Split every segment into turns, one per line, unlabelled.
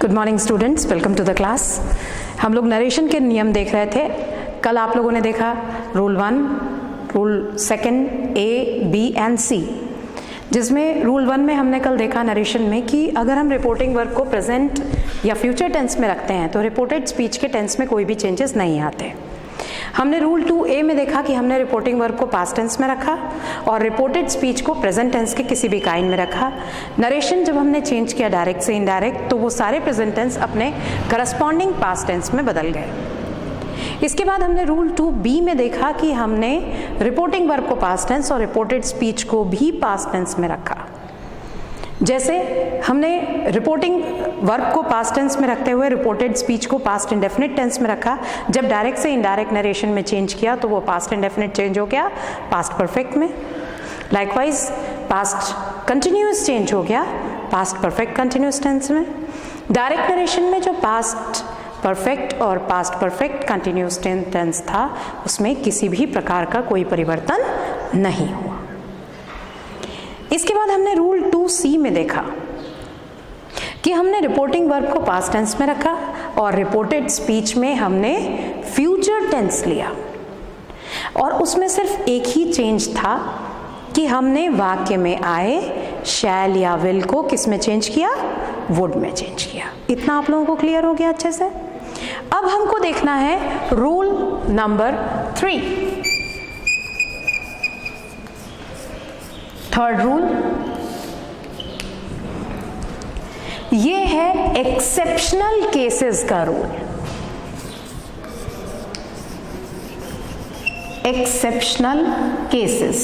Good morning students, welcome to the class. हम लोग narration के नियम देख रहे थे। कल आप लोगों ने देखा rule 1, rule 2, A, B and C, जिसमें रूल 1 में हमने कल देखा नरेशन में कि अगर हम रिपोर्टिंग वर्ब को प्रेजेंट या फ्यूचर टेंस में रखते हैं तो रिपोर्टेड स्पीच के टेंस में कोई भी चेंजेस नहीं आते। हमने रूल 2A में देखा कि हमने रिपोर्टिंग वर्ब को पास्ट टेंस में रखा और रिपोर्टेड स्पीच को प्रेजेंट टेंस के किसी भी काइंड में रखा। नरेशन जब हमने चेंज किया डायरेक्ट से इनडायरेक्ट तो वो सारे प्रेजेंट टेंस अपने करस्पॉन्डिंग पास्ट टेंस में बदल गए। इसके बाद हमने रूल 2B में देखा कि हमने रिपोर्टिंग वर्ब को पास्ट टेंस और रिपोर्टेड स्पीच को भी पास्ट टेंस में रखा। जैसे हमने रिपोर्टिंग वर्ब को पास्ट टेंस में रखते हुए रिपोर्टेड स्पीच को पास्ट इंडेफिनिट टेंस में रखा। जब डायरेक्ट से इनडायरेक्ट नरेशन में चेंज किया तो वो पास्ट इंडेफिनिट चेंज हो गया पास्ट परफेक्ट में। लाइकवाइज पास्ट कंटिन्यूअस चेंज हो गया पास्ट परफेक्ट कंटिन्यूअस टेंस में। डायरेक्ट नरेशन में जो पास्ट परफेक्ट और पास्ट परफेक्ट कंटिन्यूअस टेंस था उसमें किसी भी प्रकार का कोई परिवर्तन नहीं हुआ। इसके बाद हमने रूल 2C में देखा कि हमने रिपोर्टिंग वर्ब को पास्ट टेंस में रखा और रिपोर्टेड स्पीच में हमने फ्यूचर टेंस लिया और उसमें सिर्फ एक ही चेंज था कि हमने वाक्य में आए शैल या विल को किस में चेंज किया, वुड में चेंज किया। इतना आप लोगों को क्लियर हो गया अच्छे से। अब हमको देखना है रूल नंबर 3, थर्ड रूल। ये है एक्सेप्शनल केसेस का रूल। एक्सेप्शनल केसेस,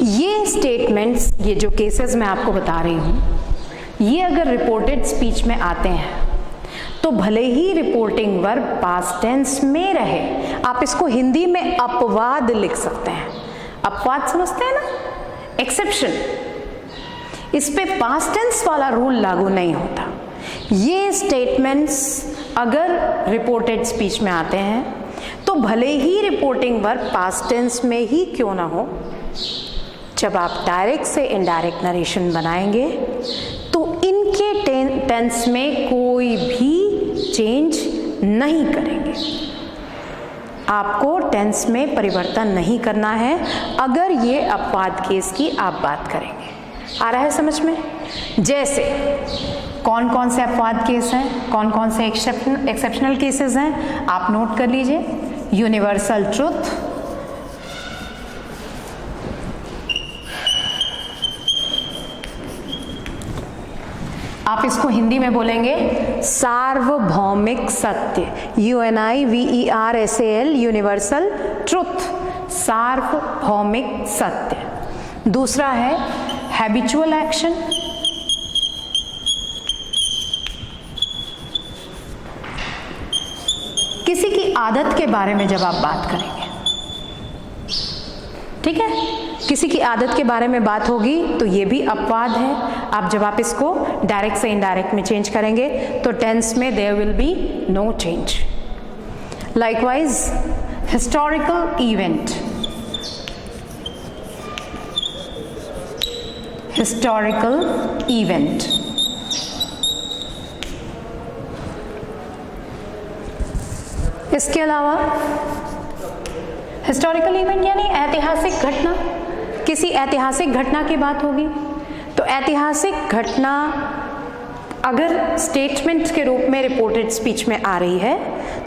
ये स्टेटमेंट्स, ये जो केसेस मैं आपको बता रही हूं, ये अगर रिपोर्टेड स्पीच में आते हैं तो भले ही रिपोर्टिंग वर्ब पास्ट टेंस में रहे, आप इसको हिंदी में अपवाद लिख सकते हैं। अपवाद समझते हैं ना, एक्सेप्शन, इस पे पास्ट टेंस वाला रूल लागू नहीं होता। ये स्टेटमेंट्स अगर रिपोर्टेड स्पीच में आते हैं तो भले ही रिपोर्टिंग वर्ब पास्ट टेंस में ही क्यों ना हो, जब आप डायरेक्ट से इनडायरेक्ट नरेशन बनाएंगे तो इनके टेंस में कोई भी चेंज नहीं करेंगे। आपको टेंस में परिवर्तन नहीं करना है अगर ये अपवाद केस की आप बात करेंगे। आ रहा है समझ में? जैसे कौन कौन से अपवाद केस हैं, कौन कौन से एक्सेप्शनल केसेस हैं, आप नोट कर लीजिए। यूनिवर्सल ट्रुथ, आप इसको हिंदी में बोलेंगे सार्वभौमिक सत्य, UNIVERSAL, यूनिवर्सल ट्रुथ, सार्वभौमिक सत्य। दूसरा है हैबिचुअल एक्शन, किसी की आदत के बारे में जब आप बात करेंगे, ठीक है, किसी की आदत के बारे में बात होगी तो ये भी अपवाद है। आप जब आप इसको डायरेक्ट से इनडायरेक्ट में चेंज करेंगे तो टेंस में there will be no change. Likewise historical event, historical event, इसके अलावा हिस्टोरिकल इवेंट यानी ऐतिहासिक घटना, किसी ऐतिहासिक घटना की बात होगी तो ऐतिहासिक घटना अगर स्टेटमेंट के रूप में रिपोर्टेड स्पीच में आ रही है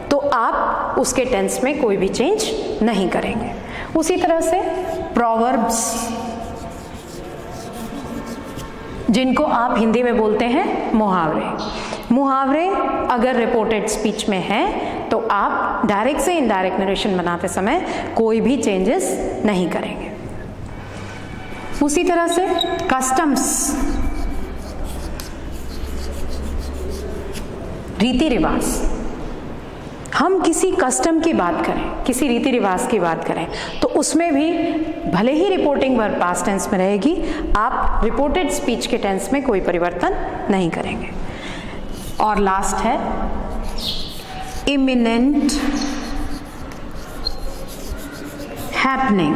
तो आप उसके टेंस में कोई भी चेंज नहीं करेंगे। उसी तरह से प्रोवर्ब्स, जिनको आप हिंदी में बोलते हैं मुहावरे, मुहावरे अगर रिपोर्टेड स्पीच में हैं तो आप डायरेक्ट से इनडायरेक्ट नरेशन बनाते समय कोई भी चेंजेस नहीं करेंगे। उसी तरह से कस्टम्स, रीति रिवाज, हम किसी कस्टम की बात करें, किसी रीति रिवाज की बात करें तो उसमें भी भले ही रिपोर्टिंग वर्ब पास्ट टेंस में रहेगी, आप रिपोर्टेड स्पीच के टेंस में कोई परिवर्तन नहीं करेंगे। और लास्ट है इमिनेंट happening,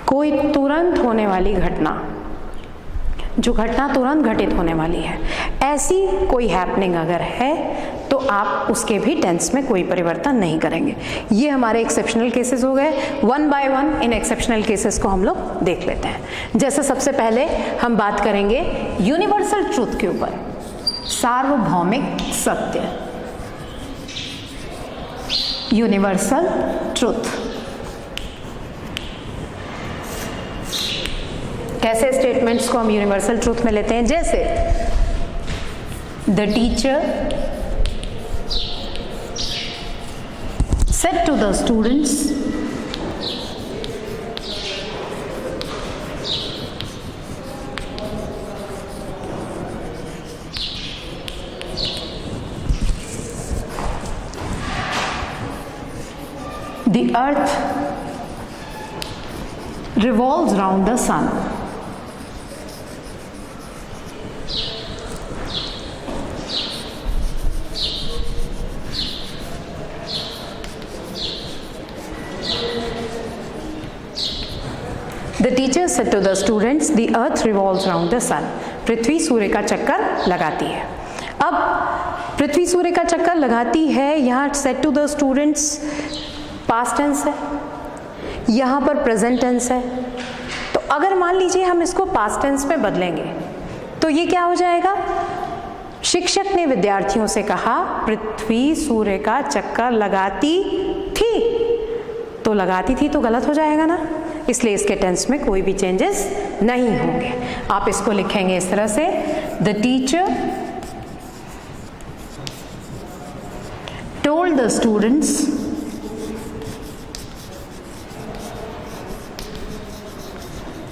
कोई तुरंत होने वाली घटना, जो घटना तुरंत घटित होने वाली है, ऐसी कोई हैपनिंग अगर है तो आप उसके भी टेंस में कोई परिवर्तन नहीं करेंगे। ये हमारे एक्सेप्शनल केसेस हो गए। One by one in exceptional cases को हम लोग देख लेते हैं। जैसे सबसे पहले हम बात करेंगे यूनिवर्सल ट्रूथ के ऊपर, सार्वभौमिक सत्य, यूनिवर्सल ट्रूथ। कैसे स्टेटमेंट्स को हम यूनिवर्सल ट्रूथ में लेते हैं? जैसे the teacher said to the students, the earth revolves round the sun. The teacher said to the students, the earth revolves round the sun. पृथ्वी सूर्य का चक्कर लगाती है। अब पृथ्वी सूर्य का चक्कर लगाती है, यहाँ said to the students past tense है, यहाँ पर प्रेजेंट टेंस है। तो अगर मान लीजिए हम इसको पास्ट टेंस में बदलेंगे तो ये क्या हो जाएगा? शिक्षक ने विद्यार्थियों से कहा पृथ्वी सूर्य का चक्कर लगाती थी, तो लगाती थी तो गलत हो जाएगा ना, इसलिए इसके टेंस में कोई भी चेंजेस नहीं होंगे। आप इसको लिखेंगे इस तरह से, the teacher told the students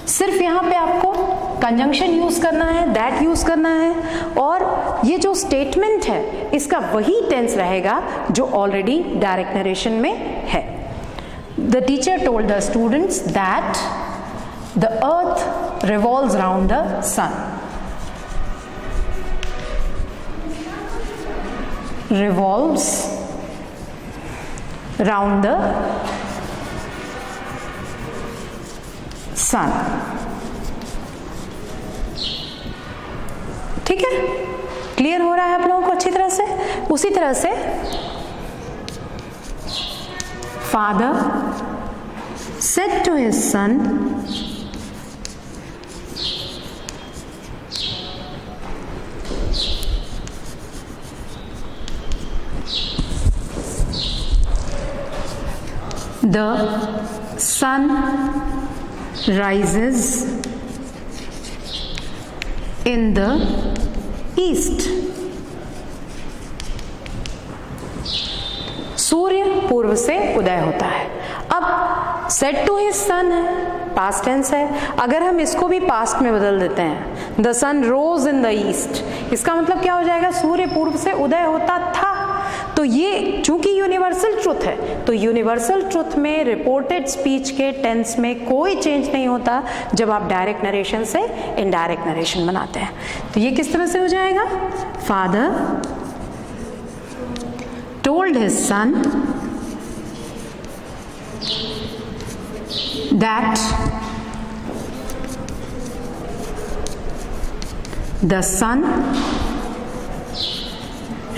सिर्फ यहाँ पे आपको कंजंक्शन यूज करना है, दैट यूज करना है, और ये जो स्टेटमेंट है इसका वही टेंस रहेगा जो ऑलरेडी डायरेक्ट नरेशन में है। The teacher told the students that the earth revolves round the sun. Revolves round the sun. ठीक है, क्लियर हो रहा है आप लोगों को अच्छी तरह से? उसी तरह से father said to his son, the sun rises in the east. सूर्य पूर्व से उदय होता है। अब सेड टू हिज सन है, पास्ट टेंस है, अगर हम इसको भी पास्ट में बदल देते हैं, the sun rose in the east, इसका मतलब क्या हो जाएगा? सूर्य पूर्व से उदय होता था। तो ये चूंकि यूनिवर्सल ट्रुथ है, तो यूनिवर्सल ट्रुथ में रिपोर्टेड स्पीच के टेंस में कोई चेंज नहीं होता जब आप डायरेक्ट नरेशन से इनडायरेक्ट नरेशन बनाते हैं। तो ये किस तरह से हो जाएगा? Father told his son that the sun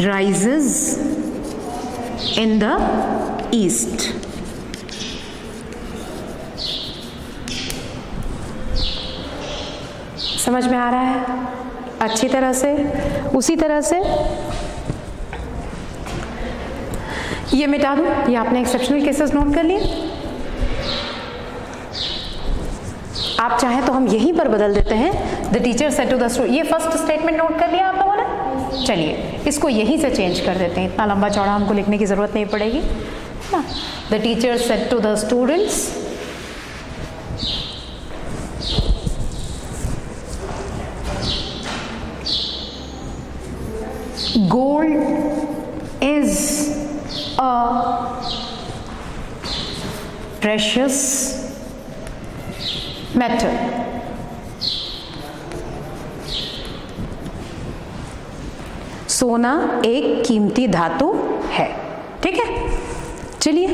rises in the east. समझ में आ रहा है अच्छी तरह से? उसी तरह से ये मिटा दूं, ये आपने एक्सेप्शनल केसेस नोट कर लिए। आप चाहें तो हम यहीं पर बदल देते हैं, the teacher said to the student. ये फर्स्ट स्टेटमेंट नोट कर लिया आप लोगों ने? चलिए इसको यहीं से चेंज कर देते हैं, इतना लंबा चौड़ा हमको लिखने की जरूरत नहीं पड़ेगी ना। The teacher said to the students gold is a precious metal. सोना एक कीमती धातु है। ठीक है, चलिए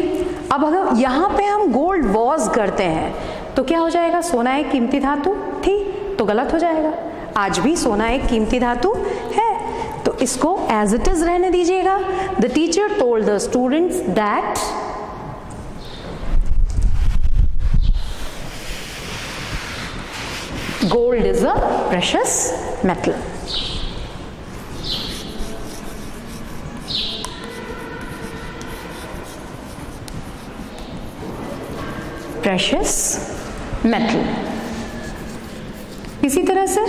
अब अगर यहाँ पे हम गोल्ड वॉज करते हैं तो क्या हो जाएगा? सोना एक कीमती धातु थी, तो गलत हो जाएगा। आज भी सोना एक कीमती धातु है, तो इसको एज इट इज रहने दीजिएगा। The teacher told the students that gold is a precious metal. Precious metal. इसी तरह से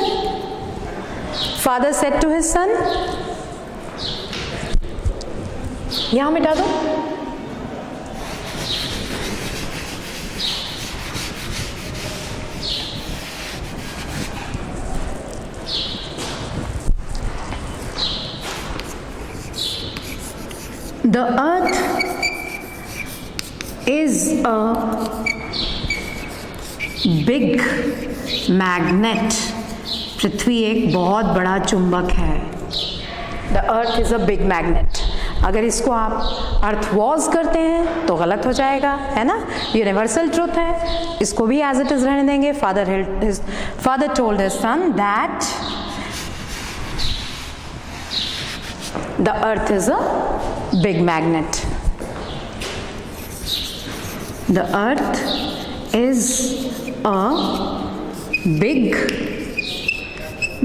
father said to his son, यहां मिटा दो, The earth is a big magnet. पृथ्वी एक बहुत बड़ा चुंबक है। The earth is a big magnet. अगर इसको आप अर्थ वॉज करते हैं तो गलत हो जाएगा, है ना? यूनिवर्सल ट्रूथ है, इसको भी एज इट इज रहने देंगे। Father told his son that the earth is a big magnet. The earth is a big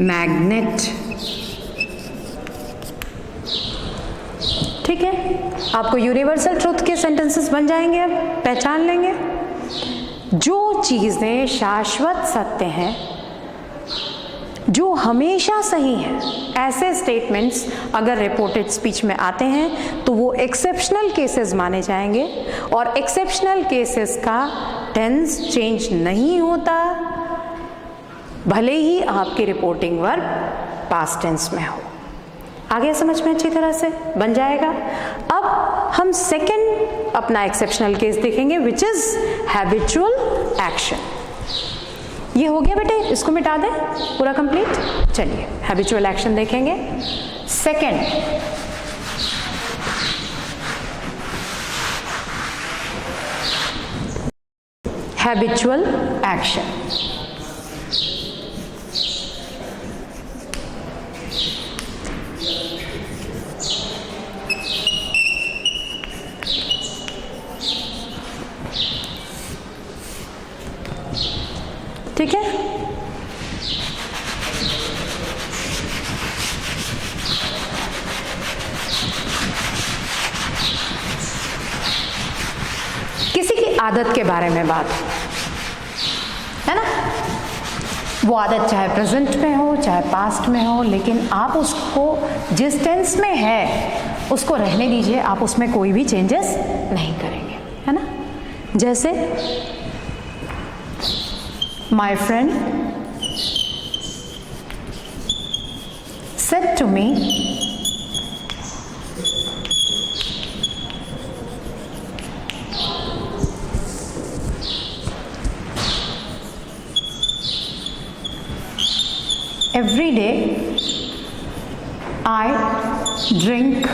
magnet. ठीक है, आपको यूनिवर्सल ट्रूथ के सेंटेंसेस बन जाएंगे, अब पहचान लेंगे। जो चीजें शाश्वत सत्य हैं, जो हमेशा सही है, ऐसे स्टेटमेंट्स अगर रिपोर्टेड स्पीच में आते हैं तो वो एक्सेप्शनल केसेस माने जाएंगे, और एक्सेप्शनल केसेस का टेंस चेंज नहीं होता, भले ही आपकी रिपोर्टिंग वर्ब पास्ट टेंस में हो। आगे समझ में अच्छी तरह से बन जाएगा। अब हम सेकंड अपना एक्सेप्शनल केस देखेंगे, विच इज हैबिचुअल एक्शन। ये हो गया बेटे, इसको मिटा दें, पूरा कंप्लीट। चलिए हैबिचुअल एक्शन देखेंगे। Second, habitual action. ठीक है, किसी की आदत के बारे में बात है ना, वो आदत चाहे प्रेजेंट में हो चाहे पास्ट में हो, लेकिन आप उसको जिस टेंस में है उसको रहने दीजिए, आप उसमें कोई भी चेंजेस नहीं करेंगे, है ना। जैसे my friend said to me, every day I drink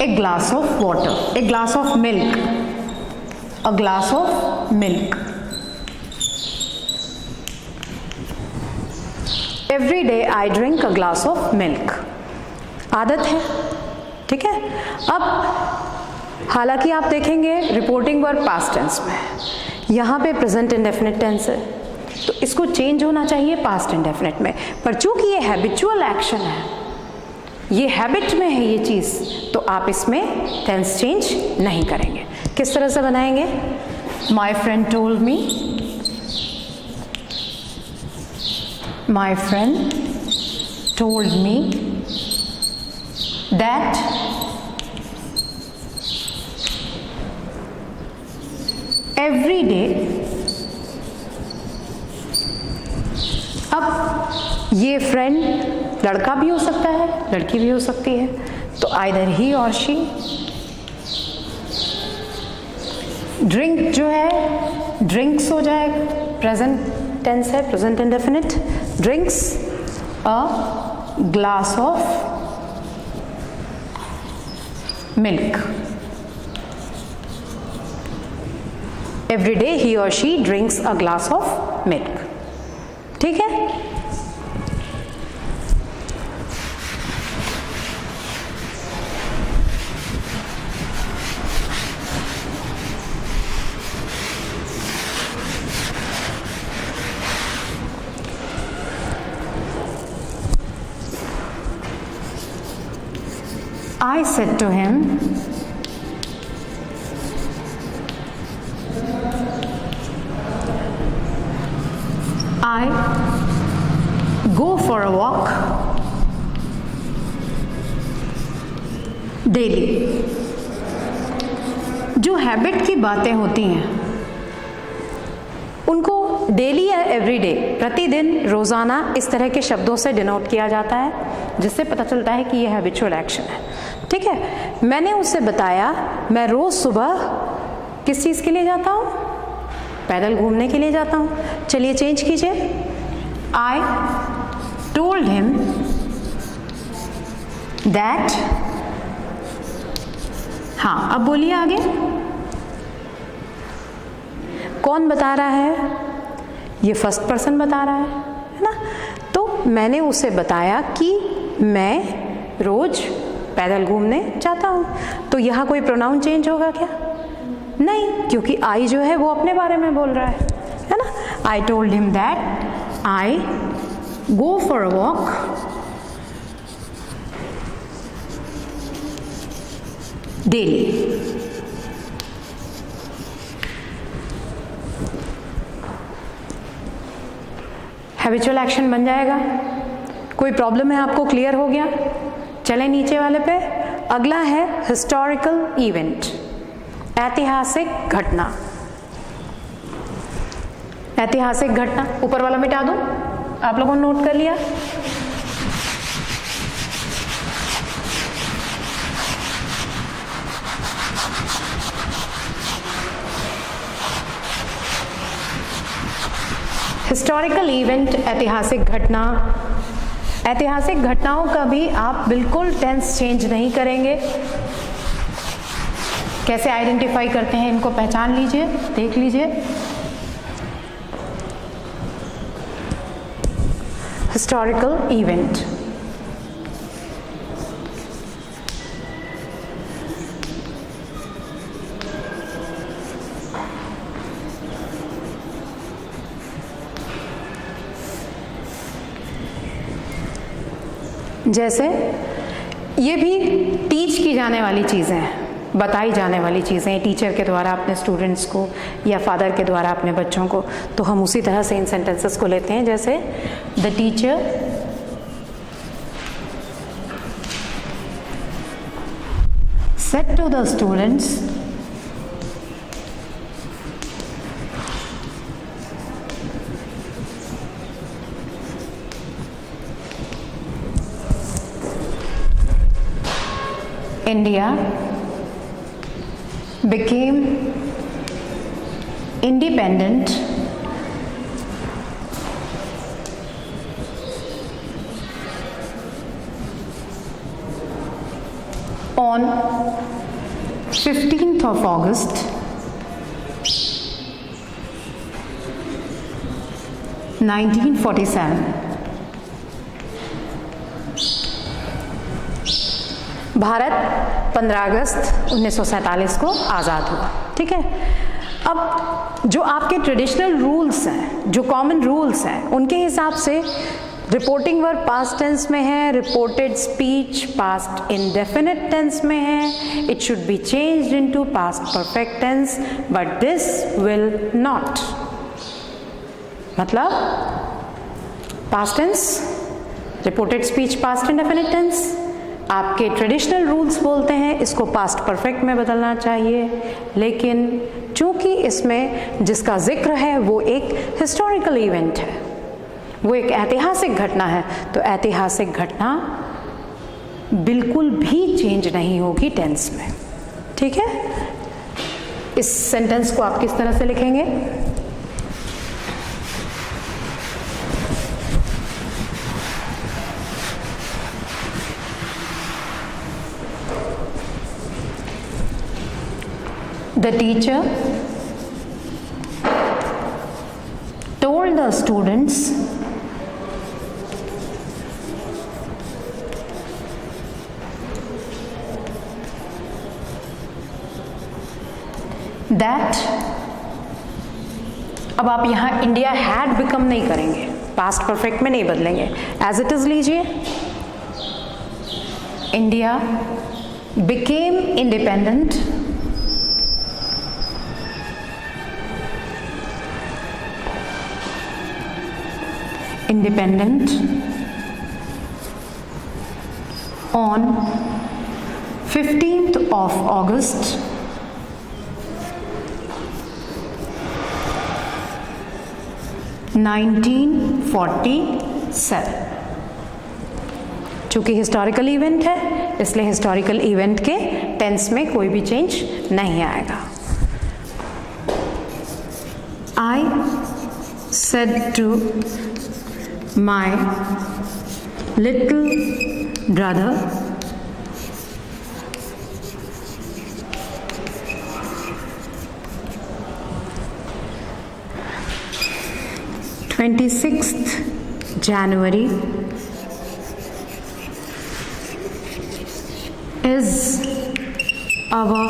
a glass of water, a glass of milk, a glass of milk. Every day I drink a glass of milk. आदत है, ठीक है। अब हालांकि आप देखेंगे रिपोर्टिंग वर्ब पास्ट टेंस में है, यहाँ पे प्रेजेंट इंडेफिनिट टेंस है, तो इसको चेंज होना चाहिए पास्ट इंडेफिनिट में, पर चूंकि ये हैबिचुअल एक्शन है, ये हैबिट में है ये चीज, तो आप इसमें टेंस चेंज नहीं करेंगे। किस तरह से बनाएंगे? My friend told me, my friend told me that every day, अब ये फ्रेंड लड़का भी हो सकता है, लड़की भी हो सकती है, तो आइदर ही और शी। ड्रिंक जो है ड्रिंक्स हो जाएगा, प्रेजेंट टेंस है, present indefinite, drinks a glass of milk. Every day he or she drinks a glass of milk. ठीक है? I said to him, I go for a walk daily. जो habit की बातें होती हैं उनको डेली या एवरीडे, प्रतिदिन, रोज़ाना इस तरह के शब्दों से डिनोट किया जाता है जिससे पता चलता है कि यह हैबिचुअल एक्शन है। ठीक है, मैंने उससे बताया मैं रोज़ सुबह किस चीज़ के लिए जाता हूँ? पैदल घूमने के लिए जाता हूँ। चलिए चेंज कीजिए। I told him that, हाँ अब बोलिए आगे। कौन बता रहा है? ये फर्स्ट पर्सन बता रहा है ना। तो मैंने उसे बताया कि मैं रोज पैदल घूमने जाता हूँ। तो यहाँ कोई प्रोनाउन चेंज होगा क्या? नहीं, क्योंकि आई जो है वो अपने बारे में बोल रहा है ना। I told him that I go for a walk daily. Habitual action बन जाएगा। कोई प्रॉब्लम है आपको? क्लियर हो गया? चलें नीचे वाले पे। अगला है हिस्टोरिकल इवेंट, ऐतिहासिक घटना। ऐतिहासिक घटना, ऊपर वाला मिटा दूं? आप लोगों ने नोट कर लिया? हिस्टोरिकल इवेंट, ऐतिहासिक घटना। ऐतिहासिक घटनाओं का भी आप बिल्कुल टेंस चेंज नहीं करेंगे। कैसे आइडेंटिफाई करते हैं इनको पहचान लीजिए, देख लीजिए। हिस्टोरिकल इवेंट, जैसे ये भी टीच की जाने वाली चीज़ें हैं, बताई जाने वाली चीज़ें टीचर के द्वारा अपने स्टूडेंट्स को या फादर के द्वारा अपने बच्चों को। तो हम उसी तरह से इन सेंटेंसेस को लेते हैं। जैसे the teacher said to the students India became independent on 15th of August 1947। Bharat 15 अगस्त 1947 को आज़ाद हुआ। ठीक है, अब जो आपके ट्रेडिशनल रूल्स हैं, जो कॉमन रूल्स हैं, उनके हिसाब से रिपोर्टिंग वर्ब पास्ट टेंस में है, reported speech past indefinite tense में है, it should be changed into past perfect tense, but this will not. मतलब past tense, reported speech past indefinite tense, आपके ट्रेडिशनल रूल्स बोलते हैं इसको पास्ट परफेक्ट में बदलना चाहिए, लेकिन चूंकि इसमें जिसका जिक्र है वो एक हिस्टोरिकल इवेंट है, वो एक ऐतिहासिक घटना है, तो ऐतिहासिक घटना बिल्कुल भी चेंज नहीं होगी टेंस में। ठीक है, इस सेंटेंस को आप किस तरह से लिखेंगे? The teacher told the students that, अब आप यहाँ इंडिया हैड बिकम नहीं करेंगे, पास्ट परफेक्ट में नहीं बदलेंगे, एज इट इज लीजिए, India became independent on 15th of August 1947। चूंकि हिस्टोरिकल इवेंट है इसलिए हिस्टोरिकल इवेंट के टेंस में कोई भी चेंज नहीं आएगा। I said to my little brother January 26th is our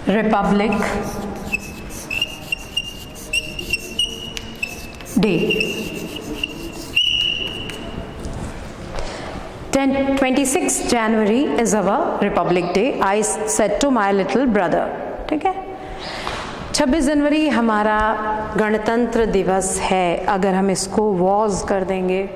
Republic Day। 26 January is our Republic Day, I said to my little brother। ठीक है, 26 जनवरी हमारा गणतंत्र दिवस है, अगर हम इसको वॉज कर देंगे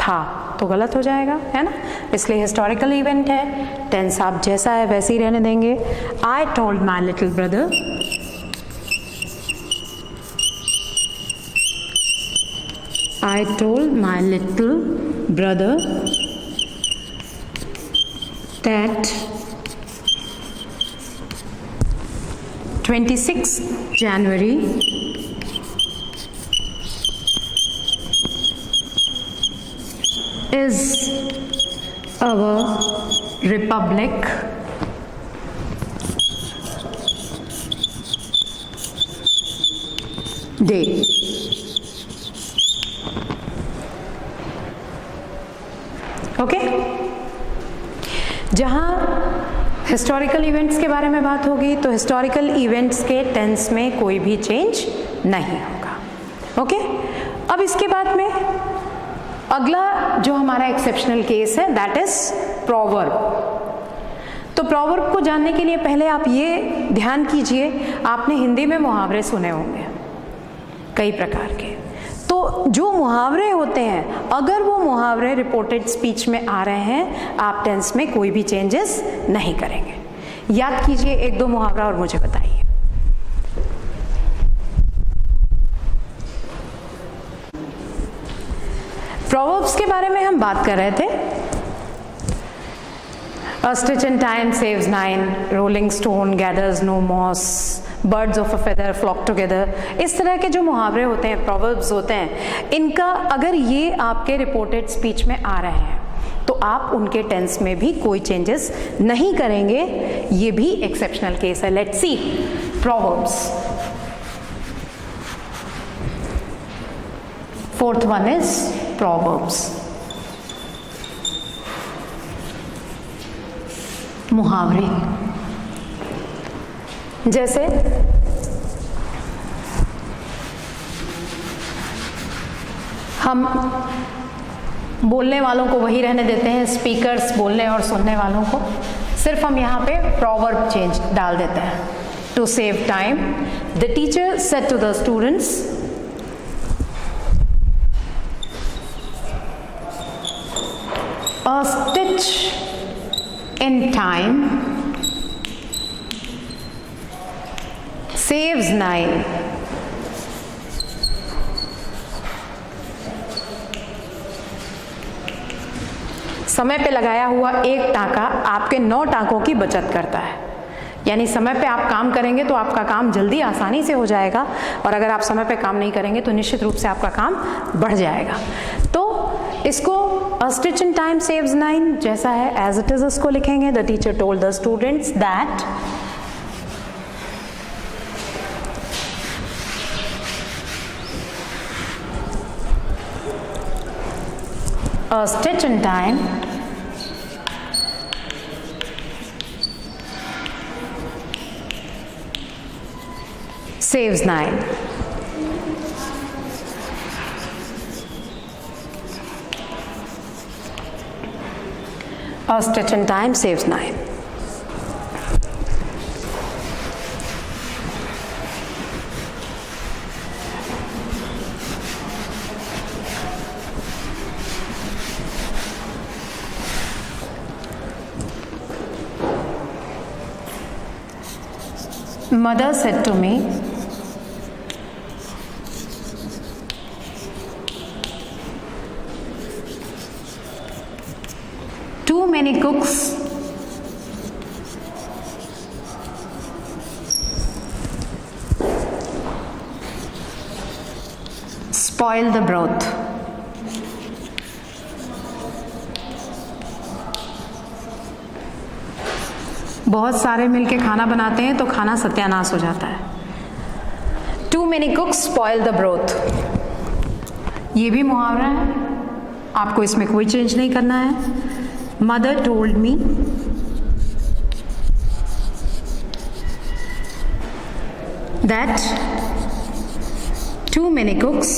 था तो गलत हो जाएगा, है ना, इसलिए हिस्टोरिकल इवेंट है, टेंस आप जैसा है वैसे ही रहने देंगे। I told my little brother, I told my little brother that 26 January is our Republic Day। Okay, जहाँ हिस्टोरिकल इवेंट्स के बारे में बात होगी तो हिस्टोरिकल इवेंट्स के टेंस में कोई भी चेंज नहीं होगा। ओके, अब इसके बाद में अगला जो हमारा एक्सेप्शनल केस है दैट इज प्रोवर्ब। तो प्रोवर्ब को जानने के लिए पहले आप ये ध्यान कीजिए, आपने हिंदी में मुहावरे सुने होंगे कई प्रकार के, तो जो मुहावरे होते हैं अगर वो मुहावरे रिपोर्टेड स्पीच में आ रहे हैं आप टेंस में कोई भी चेंजेस नहीं करेंगे। याद कीजिए एक दो मुहावरा और मुझे बताइए। प्रोवर्ब्स के बारे में हम बात कर रहे थे। A stitch in time saves nine, rolling stone gathers no moss, birds of a feather flock together। इस तरह के जो मुहावरे होते हैं, प्रोवर्ब्स होते हैं, इनका अगर ये आपके रिपोर्टेड स्पीच में आ रहे हैं तो आप उनके टेंस में भी कोई चेंजेस नहीं करेंगे। ये भी एक्सेप्शनल केस है। Let's see proverbs. Fourth one is proverbs, मुहावरे। जैसे हम बोलने वालों को वही रहने देते हैं, स्पीकर्स बोलने और सुनने वालों को, सिर्फ हम यहाँ पे प्रोवर्ब चेंज डाल देते हैं। To save time the teacher said to the students, a stitch in time saves nine। समय पे लगाया हुआ एक टांका आपके 9 टांकों की बचत करता है। यानी समय पे आप काम करेंगे तो आपका काम जल्दी आसानी से हो जाएगा, और अगर आप समय पे काम नहीं करेंगे तो निश्चित रूप से आपका काम बढ़ जाएगा। तो इसको A stitch in time saves 9 जैसा है as it is उसको लिखेंगे. The teacher told the students that a stitch in time saves 9. A stitch in time saves 9. Mother said to me, too many cooks spoil the broth. बहुत सारे मिलके खाना बनाते हैं तो खाना सत्यानाश हो जाता है. Too many cooks spoil the broth. ये भी मुहावरा है, आपको इसमें कोई चेंज नहीं करना है. Mother told me that too many cooks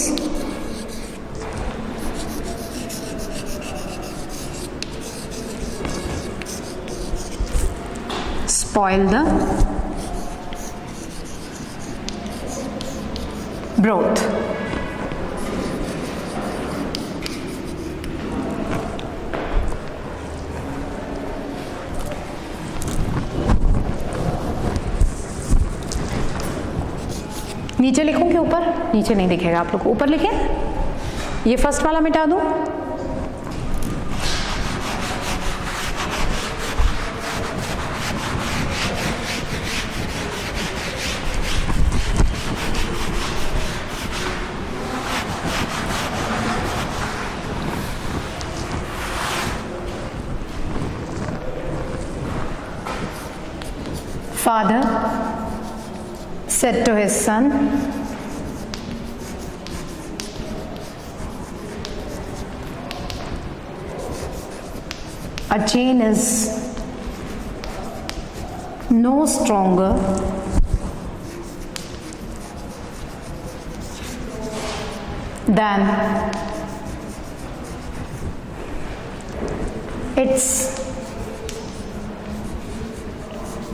spoil the broth. नीचे लिखूं कि ऊपर? नीचे नहीं दिखेगा, आप लोग ऊपर लिखें. ये फर्स्ट वाला मिटा दूं. Father said to his son, a chain is no stronger than its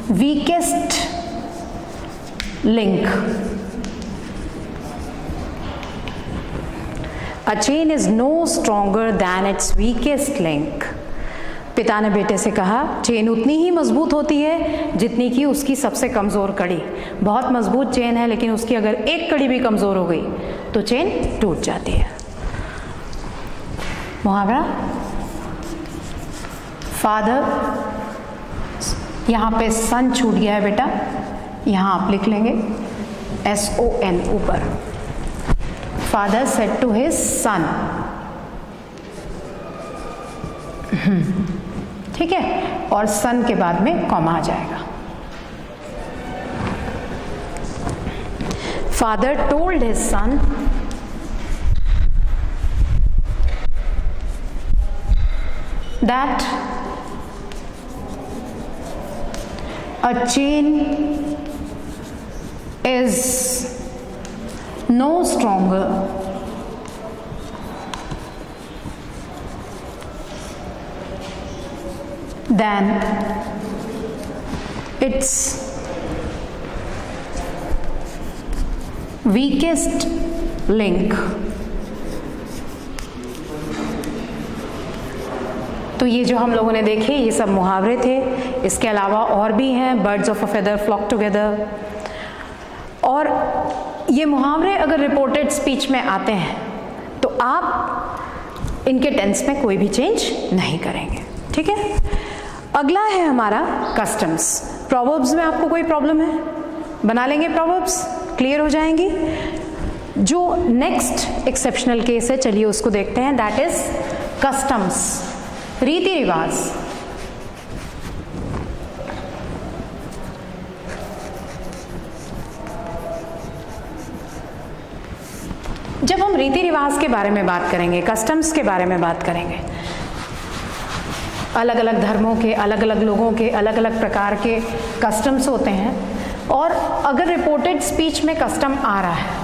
weakest link. A chain is no stronger than its weakest link. पिता ने बेटे से कहा, चेन उतनी ही मजबूत होती है जितनी कि उसकी सबसे कमज़ोर कड़ी. बहुत मजबूत चेन है लेकिन उसकी अगर एक कड़ी भी कमज़ोर हो गई तो चेन टूट जाती है. मुहावरा. फादर, यहाँ पे सन छूट गया है बेटा, यहाँ आप लिख लेंगे SON ऊपर. Father said to his son. ठीक है, और सन के बाद में कॉमा आ जाएगा. Father told his son that a chain is no stronger than its weakest link. तो ये जो हम लोगों ने देखे ये सब मुहावरे थे. इसके अलावा और भी हैं, birds of a feather flock together. और ये मुहावरे अगर रिपोर्टेड स्पीच में आते हैं तो आप इनके टेंस में कोई भी चेंज नहीं करेंगे. ठीक है. अगला है हमारा कस्टम्स. प्रोवर्ब्स में आपको कोई प्रॉब्लम है? बना लेंगे प्रोवर्ब्स, क्लियर हो जाएंगी. जो नेक्स्ट एक्सेप्शनल केस है चलिए उसको देखते हैं. दैट इज कस्टम्स, रीति रिवाज। जब हम रीति रिवाज के बारे में बात करेंगे, कस्टम्स के बारे में बात करेंगे, अलग अलग धर्मों के, अलग अलग लोगों के अलग अलग प्रकार के कस्टम्स होते हैं, और अगर रिपोर्टेड स्पीच में कस्टम आ रहा है,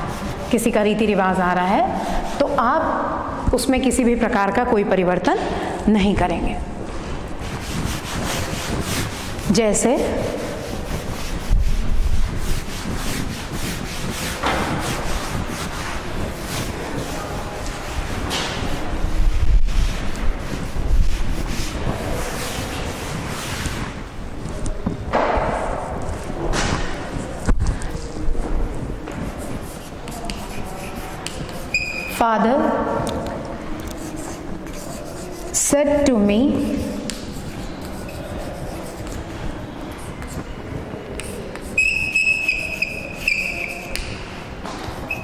किसी का रीति रिवाज आ रहा है, तो आप उसमें किसी भी प्रकार का कोई परिवर्तन नहीं करेंगे। जैसे Father said to me,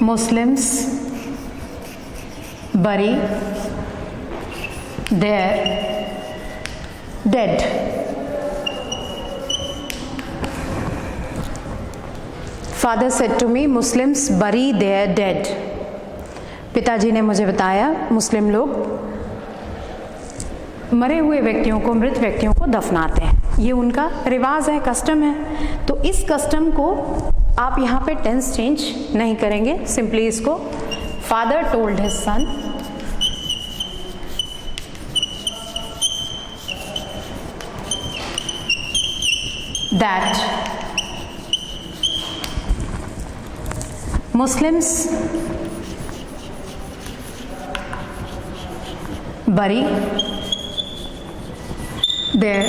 Muslims bury their dead. Father said to me, Muslims bury their dead. पिताजी ने मुझे बताया, मुस्लिम लोग मरे हुए व्यक्तियों को, मृत व्यक्तियों को दफनाते हैं, ये उनका रिवाज है, कस्टम है। तो इस कस्टम को आप यहाँ पे टेंस चेंज नहीं करेंगे, सिंपली इसको father told his son that Muslims bury their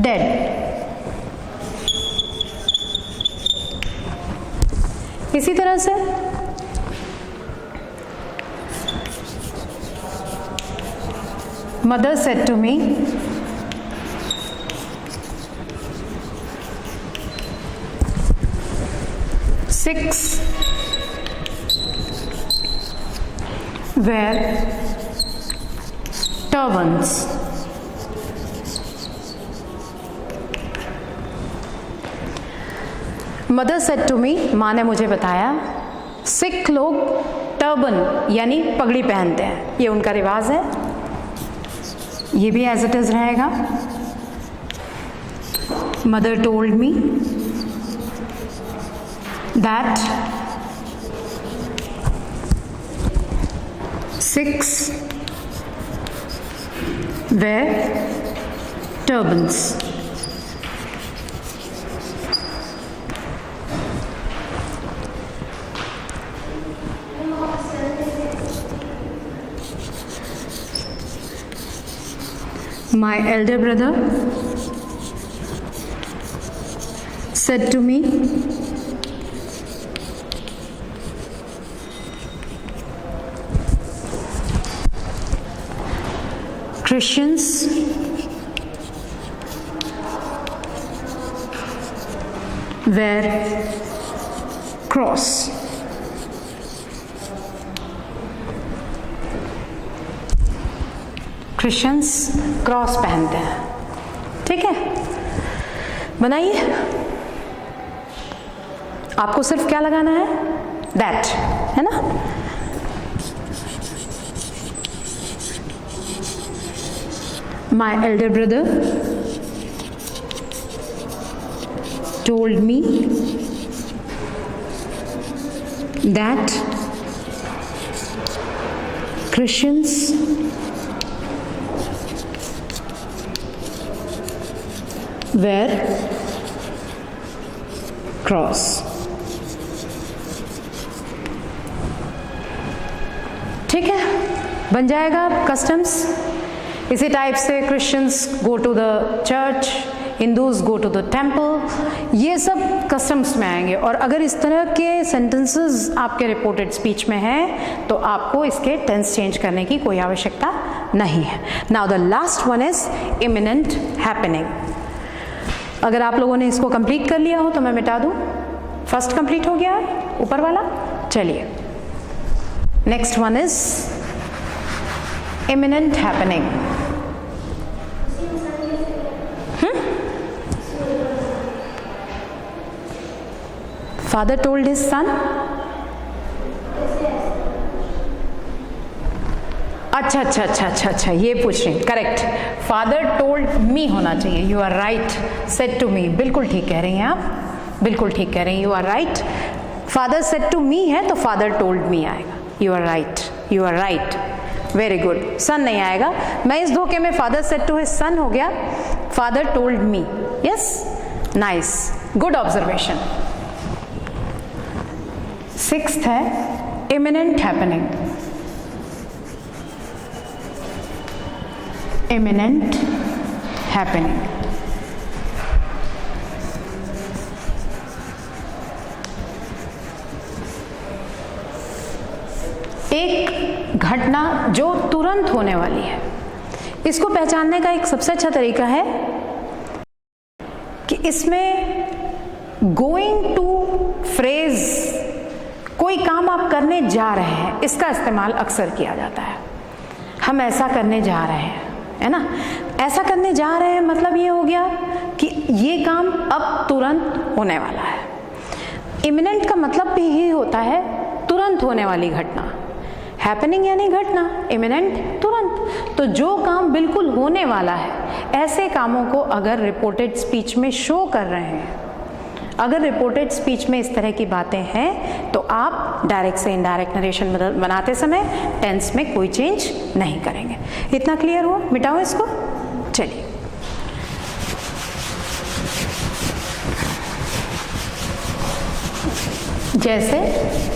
dead. इसी तरह से mother said to me, six wear turbans. Mother said to me, माँ ने मुझे बताया, सिख लोग टर्बन यानी पगड़ी पहनते हैं, ये उनका रिवाज है, ये भी एज इट इज रहेगा। Mother told me that six wear turbans. My elder brother said to me, Christians wear cross. Christians cross पहनते हैं, ठीक है। बनाइए, आपको सिर्फ क्या लगाना है, दैट, है ना। My elder brother told me that Christians wear cross. ठीक है, बन जाएगा कस्टम्स। इसी टाइप से Christians go to the church, Hindus go to the temple, ये सब कस्टम्स में आएंगे। और अगर इस तरह के सेंटेंसेस आपके रिपोर्टेड स्पीच में हैं तो आपको इसके टेंस चेंज करने की कोई आवश्यकता नहीं है। Now the last one is imminent happening. अगर आप लोगों ने इसको कंप्लीट कर लिया हो तो मैं मिटा दूं। फर्स्ट कंप्लीट हो गया है ऊपर वाला, चलिए next one is imminent happening. Father told his son. अच्छा, ये पूछ रही, करेक्ट. फादर टोल्ड मी होना चाहिए. You are right. Said to me, बिल्कुल ठीक कह रही हैं आप, बिल्कुल ठीक कह रही हैं. You are right. Father said to me है तो फादर टोल्ड मी आएगा. You are right, you are right. Very good. Son नहीं आएगा. मैं इस धोखे में father said to his son हो गया. Father told me. Yes, nice, good observation. Sixth है इमिनेंट हैपनिंग. imminent happening. एक घटना जो तुरंत होने वाली है. इसको पहचानने का एक सबसे अच्छा तरीका है कि इसमें गोइंग टू फ्रेज, कोई काम आप करने जा रहे हैं, इसका इस्तेमाल अक्सर किया जाता है. हम ऐसा करने जा रहे हैं, है ना. ऐसा करने जा रहे हैं मतलब ये हो गया कि ये काम अब तुरंत होने वाला है. इमिनेंट का मतलब भी ही होता है तुरंत होने वाली घटना. हैपनिंग यानी घटना, इमिनेंट तुरंत. तो जो काम बिल्कुल होने वाला है, ऐसे कामों को अगर रिपोर्टेड स्पीच में शो कर रहे हैं, अगर रिपोर्टेड स्पीच में इस तरह की बातें हैं, तो आप डायरेक्ट से इनडायरेक्ट नरेशन बनाते समय टेंस में कोई चेंज नहीं करेंगे. इतना क्लियर हुआ? मिटाओ इसको. चलिए, जैसे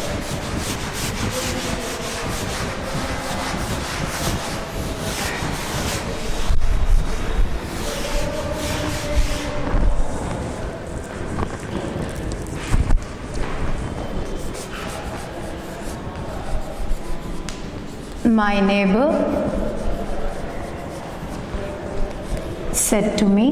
my neighbor said to me,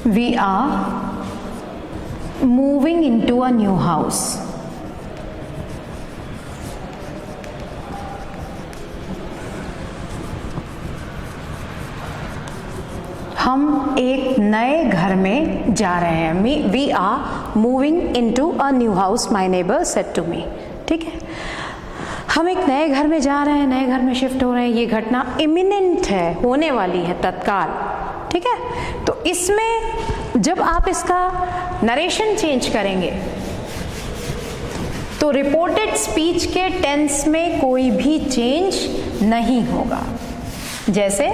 we are moving into a new house. हम एक नए घर में जा रहे हैं. We are moving into a new house, my neighbour said to me. ठीक है, हम एक नए घर में जा रहे हैं, नए घर में शिफ्ट हो रहे हैं. ये घटना इमिनेंट है, होने वाली है तत्काल. ठीक है, तो इसमें जब आप इसका नरेशन चेंज करेंगे तो रिपोर्टेड स्पीच के टेंस में कोई भी चेंज नहीं होगा. जैसे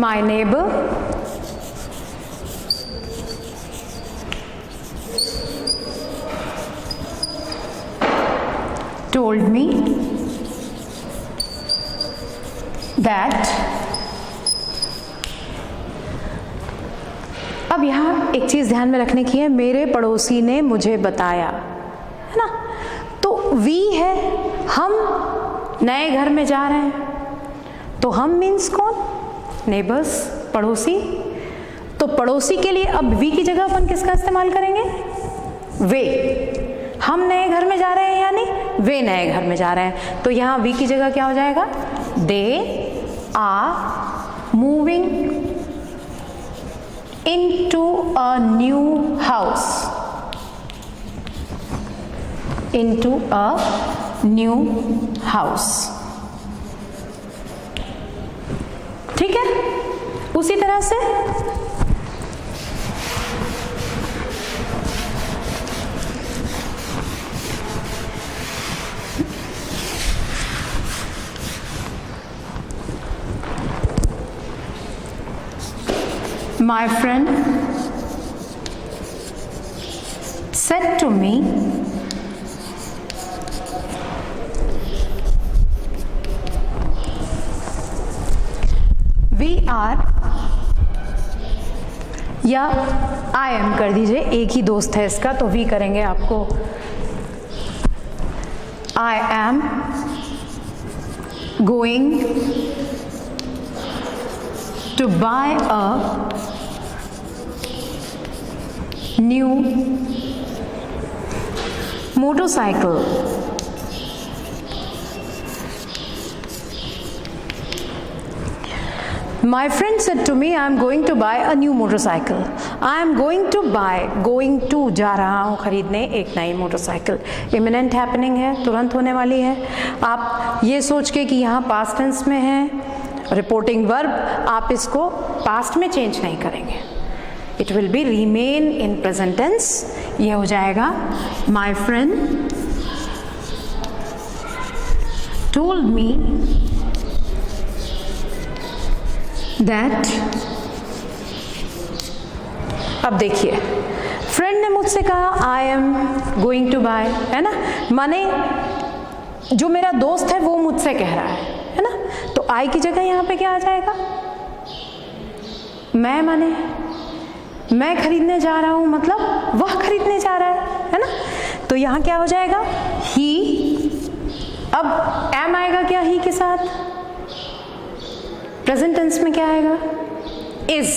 my neighbor told me that. अब यहाँ एक चीज ध्यान में रखने की है, मेरे पड़ोसी ने मुझे बताया, है ना. तो वी है, हम नए घर में जा रहे हैं, तो हम मीन्स कौन? नेबर्स, पड़ोसी. तो पड़ोसी के लिए अब वी की जगह अपन किसका इस्तेमाल करेंगे? वे. हम नए घर में जा रहे हैं यानी वे नए घर में जा रहे हैं. तो यहाँ वी की जगह क्या हो जाएगा? They are moving into a new house. Into a new house. ठीक है, उसी तरह से my friend said to me, we are, या आई एम कर दीजिए, एक ही दोस्त है इसका, तो वी करेंगे आपको. आई am going to buy a new motorcycle. My friend said to me, I am going to buy a new motorcycle. I am going to buy, going to जा रहा हूँ खरीदने एक नई मोटरसाइकिल. इमिनेंट हैपनिंग है, तुरंत होने वाली है. आप ये सोच के कि यहाँ पास्ट टेंस में है, रिपोर्टिंग वर्ब, आप इसको पास्ट में चेंज नहीं करेंगे. It will be remain in present tense. ये हो जाएगा my friend told me that. अब देखिए, फ्रेंड ने मुझसे कहा I am going to buy, है ना, माने जो मेरा दोस्त है वो मुझसे कह रहा है ना. तो आई की जगह यहाँ पे क्या आ जाएगा? मैं, माने मैं खरीदने जा रहा हूं, मतलब वह खरीदने जा रहा है ना. तो यहाँ क्या हो जाएगा? ही. अब एम आएगा क्या ही के साथ? प्रेजेंट टेंस में क्या आएगा? इज,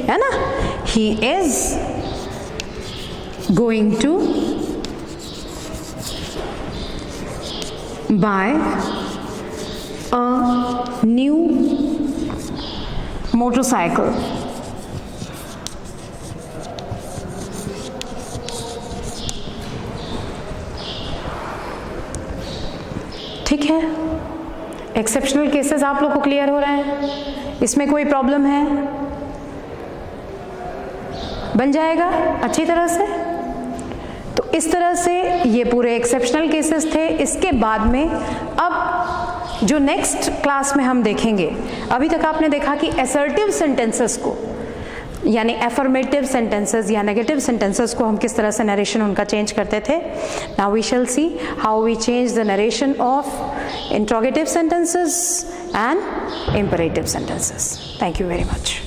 है ना. He is going to buy a new motorcycle. ठीक है. एक्सेप्शनल केसेस आप लोग को क्लियर हो रहे हैं? इसमें कोई प्रॉब्लम है? बन जाएगा अच्छी तरह से. तो इस तरह से ये पूरे एक्सेप्शनल केसेस थे. इसके बाद में अब जो नेक्स्ट क्लास में हम देखेंगे, अभी तक आपने देखा कि असर्टिव सेंटेंसेस को, यानी एफर्मेटिव सेंटेंसेस या नेगेटिव सेंटेंसेस को हम किस तरह से नरेशन उनका चेंज करते थे. Now we shall see how we change the narration of interrogative sentences and imperative sentences. Thank you very much.